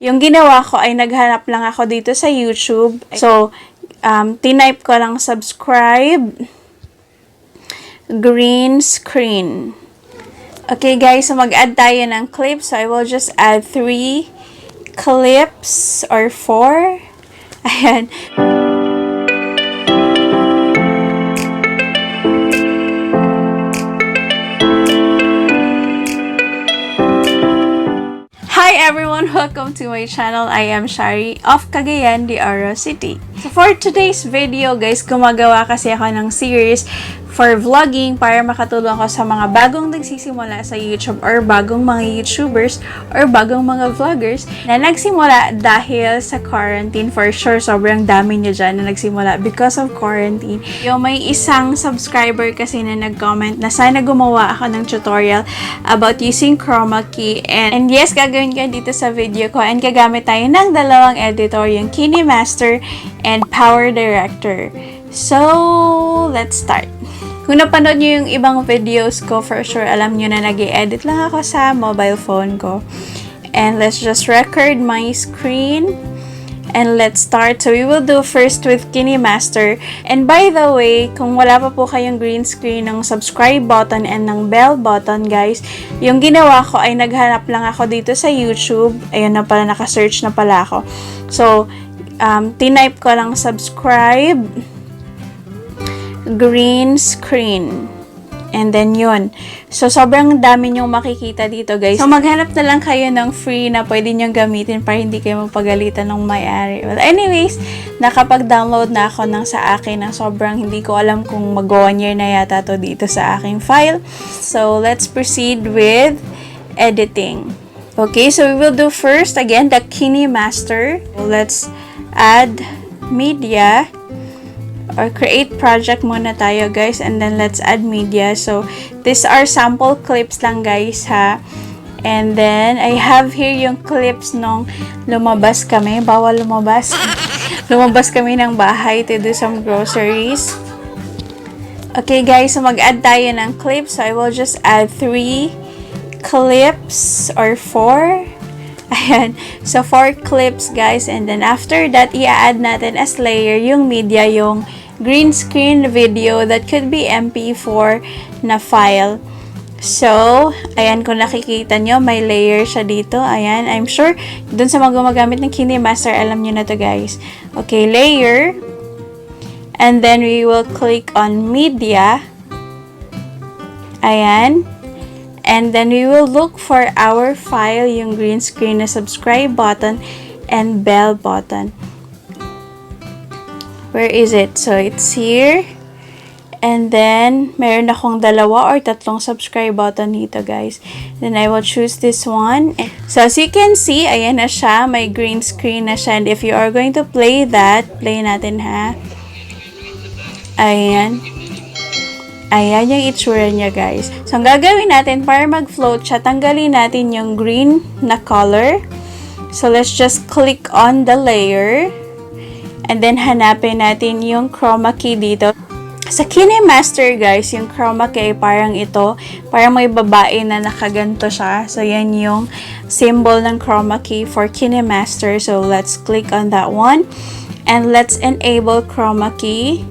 Yung ginawa ko ay naghanap lang ako dito sa YouTube. So, tinype ko lang subscribe, green screen. Okay guys, so mag-add tayo ng clips. So, I will just add 3 clips or 4. Ayan. Hi everyone! Welcome to my channel. I am Shari of Cagayan de Oro City. So for today's video guys, gumagawa kasi ako ng series for vlogging para makatulong ako sa mga bagong nagsisimula sa YouTube or bagong mga YouTubers or bagong mga vloggers na nagsimula dahil sa quarantine. For sure, sobrang dami nyo dyan na nagsimula because of quarantine. Yung may isang subscriber kasi na nag-comment na sana gumawa ako ng tutorial about using Chroma key. And yes, gagawin ko dito sa video ko and gagamit tayo ng dalawang editor, yung Kinemaster and Powerdirector. So, let's start. Kung napanood nyo yung ibang videos ko, for sure, alam nyo na nag-i-edit lang ako sa mobile phone ko. And let's just record my screen. And let's start. So, we will do first with Kinemaster. And by the way, kung wala pa po kayong green screen ng subscribe button and ng bell button, guys, yung ginawa ko ay naghanap lang ako dito sa YouTube. Ayun na pala, naka-search na pala ako. So, tinype ko lang subscribe, green screen. And then yun. So, sobrang dami nyong makikita dito, guys. So, maghanap na lang kayo ng free na pwede nyong gamitin para hindi kayo magpagalitan ng may-ari. Well, anyways, nakapag-download na ako ng sa akin na sobrang hindi ko alam kung mag-1 year na yata to dito sa aking file. So, let's proceed with editing. Okay, so we will do first, again, the Kinemaster. So, let's add media. Or create project muna tayo guys, and then let's add media. So these are sample clips lang guys ha. And then I have here yung clips nung lumabas kami, bawal lumabas. Lumabas kami ng bahay to do some groceries. Okay guys, so mag-add tayo ng clips. So I will just add 3 clips or 4. Ayan. So 4 clips guys, and then after that i-add natin as layer yung media, yung green screen video that could be MP4 na file. So, ayan, kung nakikita nyo, may layer siya dito. Ayan, I'm sure, dun sa mga gumagamit ng Kinemaster, alam nyo na to guys. Okay, layer. And then, we will click on media. Ayan. And then, we will look for our file, yung green screen na subscribe button and bell button. Where is it? So, it's here. And then, meron akong 2 or 3 subscribe button dito, guys. Then, I will choose this one. So, as you can see, ayan na siya. May green screen na siya. And if you are going to play that, play natin, ha? Ayan. Ayan yung itsura niya, guys. So, ang gagawin natin, para mag-float siya, tanggalin natin yung green na color. So, let's just click on the layer. And then, hanapin natin yung chroma key dito. Sa Kinemaster, guys, yung chroma key parang ito. Parang may babae na nakaganto siya. So, yan yung symbol ng chroma key for Kinemaster. So, let's click on that one. And let's enable chroma key.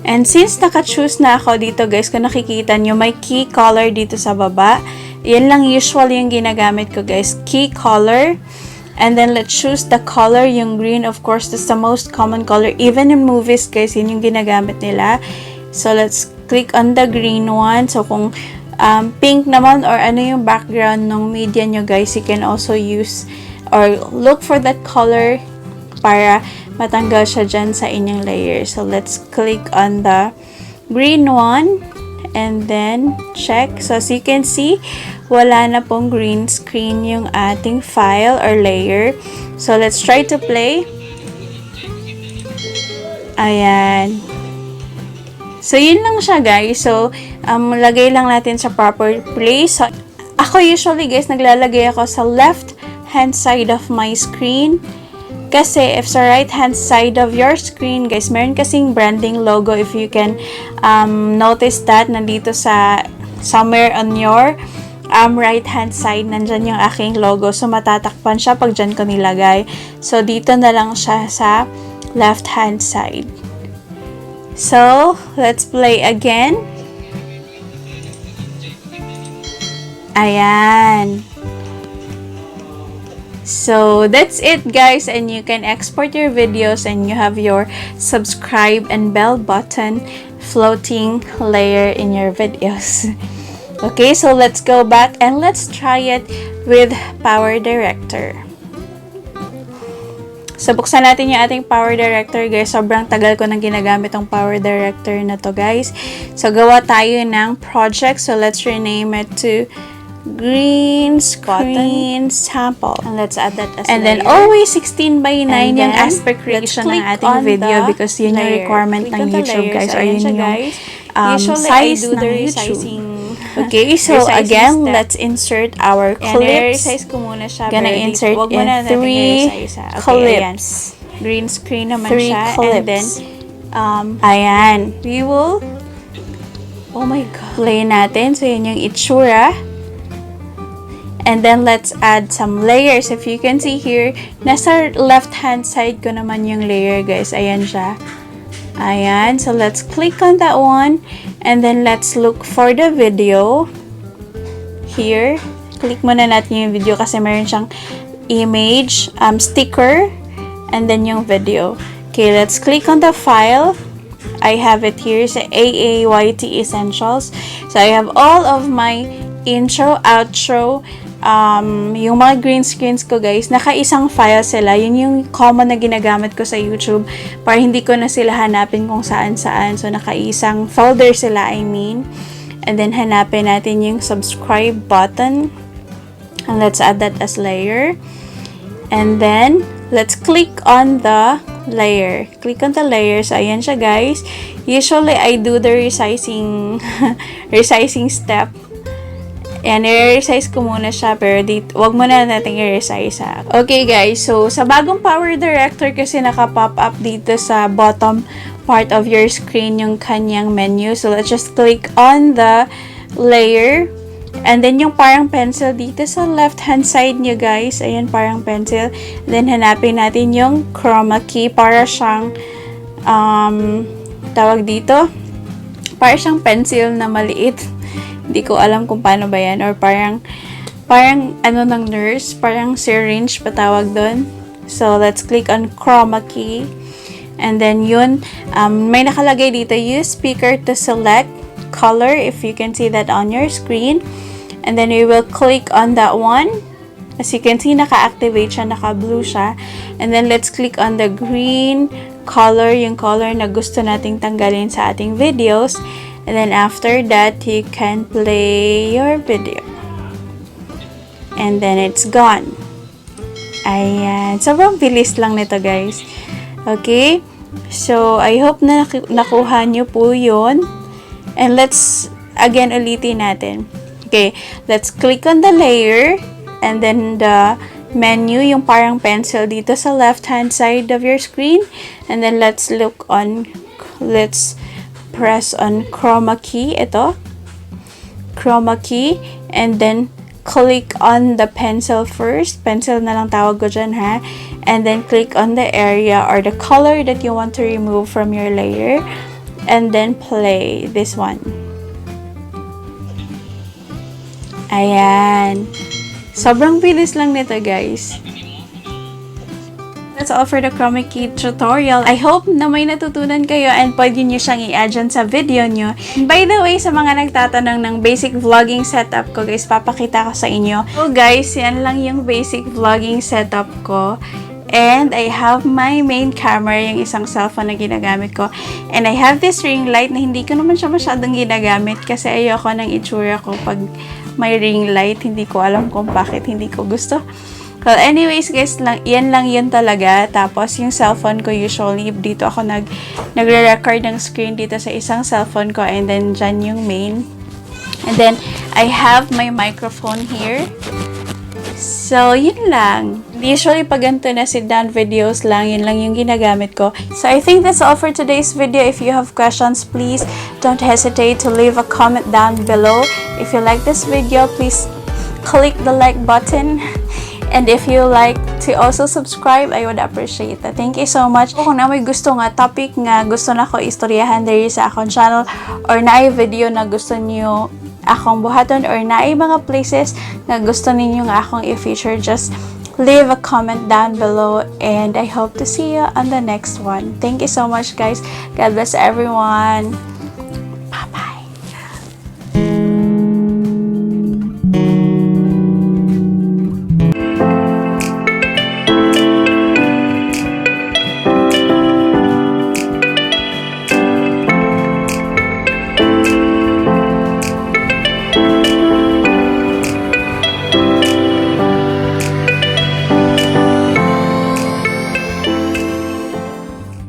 And since naka-choose na ako dito, guys, kung nakikita nyo, may key color dito sa baba. Yan lang usually yung ginagamit ko, guys. Key color. And then, let's choose the color, yung green. Of course, that's the most common color. Even in movies, guys, yun yung ginagamit nila. So, let's click on the green one. So, kung pink naman or ano yung background ng media nyo, guys, you can also use or look for that color para matanggal siya dyan sa inyong layer. So, let's click on the green one. And then, check. So, as you can see, wala na pong green screen yung ating file or layer. So, let's try to play. Ayan. So, yun lang siya, guys. So, lagay lang natin sa proper place. So, ako usually, guys, naglalagay ako sa left hand side of my screen. Kasi if sa right hand side of your screen, guys, meron kasing branding logo. If you can notice that, nandito sa somewhere on your right hand side, nandyan yung aking logo. So, matatakpan siya pag dyan ko nilagay. So, dito na lang siya sa left hand side. So, let's play again. Ayan. So, that's it guys, and you can export your videos and you have your subscribe and bell button floating layer in your videos. Okay, so let's go back and let's try it with Powerdirector. So, buksan natin yung ating Powerdirector guys. Sobrang tagal ko nang ginagamit tong Powerdirector na to guys. So, gawa tayo ng project. So, let's rename it to green screen sample. And let's add that as and layer. then always 16:9 yung then, aspect ratio ng ating on video the because yun yung layer. requirement Click ng on the YouTube layers. guys, or Ayan yun siya, yung guys. Usually, I size do ng the YouTube. resizing. Okay, so resizing again, step. let's insert our And clips. i-resize ko muna siya. Gonna pero insert wag mo in na natin 3 i-resize, ha. Okay, clips. ayan. Green screen naman 3 siya. clips. And then, ayan. we will, oh my God, Play natin. So, yun yung itsura. And then, let's add some layers. If you can see here, nasa left-hand side ko naman yung layer, guys. Ayan siya. Ayan. So, let's click on that one. And then, let's look for the video. Here. Click muna natin yung video kasi meron siyang image, sticker, and then yung video. Okay, let's click on the file. I have it here sa AAYT Essentials. So, I have all of my intro, outro, yung mga green screens ko guys, naka-isang file sila. Yun yung common na ginagamit ko sa YouTube para hindi ko na sila hanapin kung saan-saan. So, naka-isang folder sila, I mean. And then, hanapin natin yung subscribe button. And let's add that as layer. And then, let's click on the layer. Click on the layer. So, ayan siya guys. Usually, I do the resizing resizing step. Ayan, i-resize ko muna siya, pero dito, wag mo na natin i-resize ha. Okay guys, so sa bagong Powerdirector kasi naka-pop up dito sa bottom part of your screen yung kanyang menu. So let's just click on the layer. And then yung parang pencil dito sa left hand side nyo guys. Ayan, parang pencil. Then hanapin natin yung chroma key para siyang tawag dito. Para siyang pencil na maliit. Hindi ko alam kung paano ba yan. Or parang ano ng nurse. Parang syringe patawag doon. So, let's click on chroma key. And then yun, may nakalagay dito, use speaker to select color if you can see that on your screen. And then we will click on that one. As you can see, naka-activate siya, naka-blue siya. And then let's click on the green color, yung color na gusto nating tanggalin sa ating videos. And then after that, you can play your video. And then it's gone. Ayan. Sobrang bilis lang nito guys. Okay? So, I hope na nakuha nyo po yun. And let's, again, ulitin natin. Okay. Let's click on the layer. And then the menu, yung parang pencil dito sa left-hand side of your screen. And then let's look on, let's press on chroma key, ito, chroma key, and then click on the pencil first, pencil na lang tawag ko dyan ha, and then click on the area or the color that you want to remove from your layer, and then play this one. Ayan, sobrang bilis lang nito guys. That's all for the chroma key tutorial. I hope na may natutunan kayo and pwede nyo siyang i-add dyan sa video nyo. By the way, sa mga nagtatanong ng basic vlogging setup ko, guys, papakita ko sa inyo. So guys, yan lang yung basic vlogging setup ko. And I have my main camera, yung isang cellphone na ginagamit ko. And I have this ring light na hindi ko naman siya masyadong ginagamit kasi ayoko ng itsura ko pag may ring light. Hindi ko alam kung bakit hindi ko gusto. Well, anyways guys, yan lang yun talaga. Tapos yung cellphone ko usually, dito ako nagre-record ng screen dito sa isang cellphone ko. And then dyan yung main. And then I have my microphone here. So, yun lang. Usually, pag ganito na sit-down videos lang, yun lang yung ginagamit ko. So, I think that's all for today's video. If you have questions, please don't hesitate to leave a comment down below. If you like this video, please click the like button. And if you like to also subscribe, I would appreciate that. Thank you so much. Kung na may gusto nga topic nga gusto na ko istoryahan diri sa akong channel, or na video na gusto niyo akong buhaton, or na mga places na gusto ninyo nga akong i-feature, just leave a comment down below, and I hope to see you on the next one. Thank you so much, guys. God bless everyone.